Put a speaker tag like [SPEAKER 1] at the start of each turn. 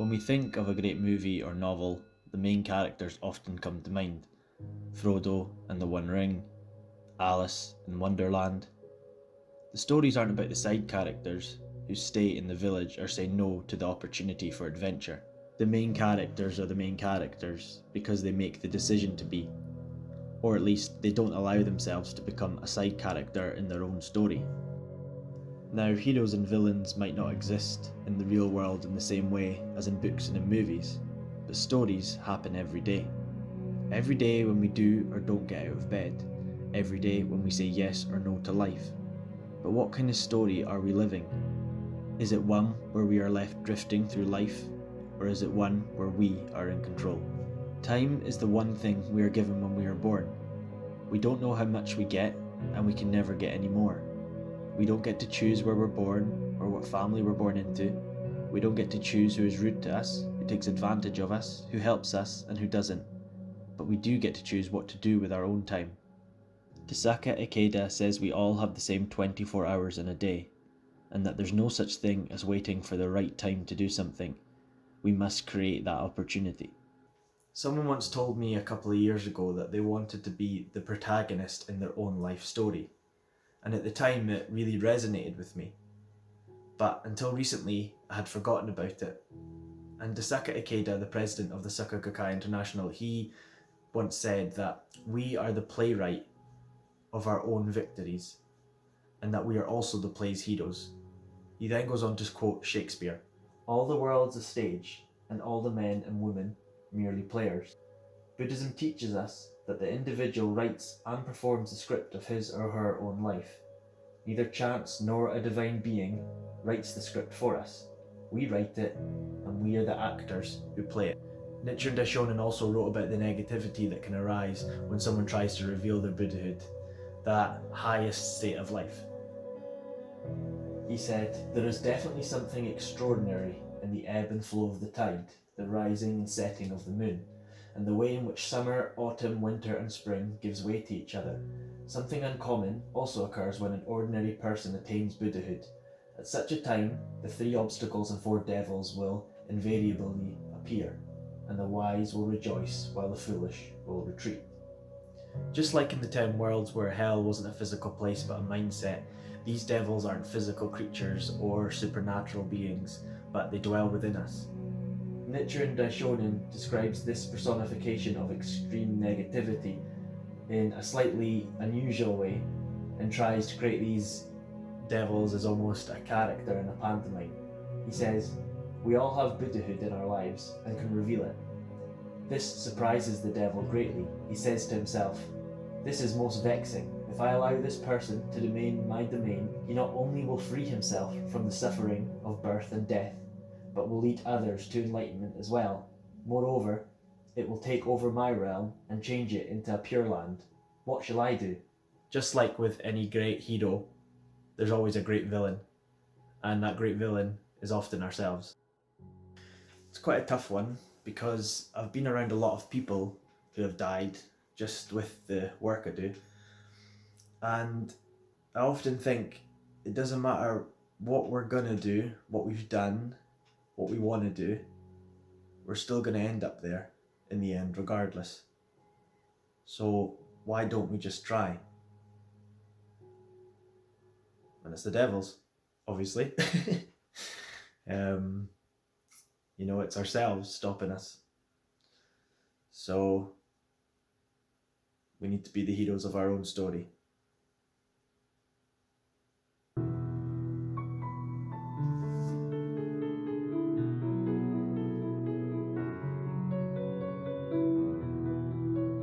[SPEAKER 1] When we think of a great movie or novel, the main characters often come to mind. Frodo and the One Ring, Alice in Wonderland. The stories aren't about the side characters who stay in the village or say no to the opportunity for adventure. The main characters are the main characters because they make the decision to be, or at least they don't allow themselves to become a side character in their own story. Now, heroes and villains might not exist in the real world in the same way as in books and in movies, but stories happen every day. Every day when we do or don't get out of bed, every day when we say yes or no to life. But what kind of story are we living? Is it one where we are left drifting through life, or is it one where we are in control? Time is the one thing we are given when we are born. We don't know how much we get, and we can never get any more. We don't get to choose where we're born or what family we're born into. We don't get to choose who is rude to us, who takes advantage of us, who helps us and who doesn't. But we do get to choose what to do with our own time. Daisaku Ikeda says we all have the same 24 hours in a day, and that there's no such thing as waiting for the right time to do something. We must create that opportunity. Someone once told me a couple of years ago that they wanted to be the protagonist in their own life story. And at the time it really resonated with me. But until recently I had forgotten about it. And Daisaku Ikeda, the president of the Soka Gakkai International, he once said that we are the playwright of our own victories, and that we are also the play's heroes. He then goes on to quote Shakespeare, "All the world's a stage, and all the men and women merely players." Buddhism teaches us that the individual writes and performs the script of his or her own life. Neither chance nor a divine being writes the script for us. We write it, and we are the actors who play it. Nichiren Daishonin also wrote about the negativity that can arise when someone tries to reveal their Buddhahood, that highest state of life. He said, "There is definitely something extraordinary in the ebb and flow of the tide, the rising and setting of the moon, and the way in which summer, autumn, winter and spring gives way to each other. Something uncommon also occurs when an ordinary person attains Buddhahood. At such a time, the 3 obstacles and 4 devils will invariably appear, and the wise will rejoice while the foolish will retreat." Just like in the 10 worlds where hell wasn't a physical place but a mindset, these devils aren't physical creatures or supernatural beings, but they dwell within us. Nichiren Daishonin describes this personification of extreme negativity in a slightly unusual way and tries to create these devils as almost a character in a pantomime. He says, "We all have Buddhahood in our lives and can reveal it. This surprises the devil greatly. He says to himself, 'This is most vexing. If I allow this person to domain my domain, he not only will free himself from the suffering of birth and death, but will lead others to enlightenment as well. Moreover, it will take over my realm and change it into a pure land. What shall I do?'" Just like with any great hero, there's always a great villain, and that great villain is often ourselves. It's quite a tough one because I've been around a lot of people who have died just with the work I do, and I often think it doesn't matter what we're gonna do, what we've done, what we want to do, we're still going to end up there in the end regardless. So why don't we just try? And it's the devil's, obviously. It's ourselves stopping us. So we need to be the heroes of our own story.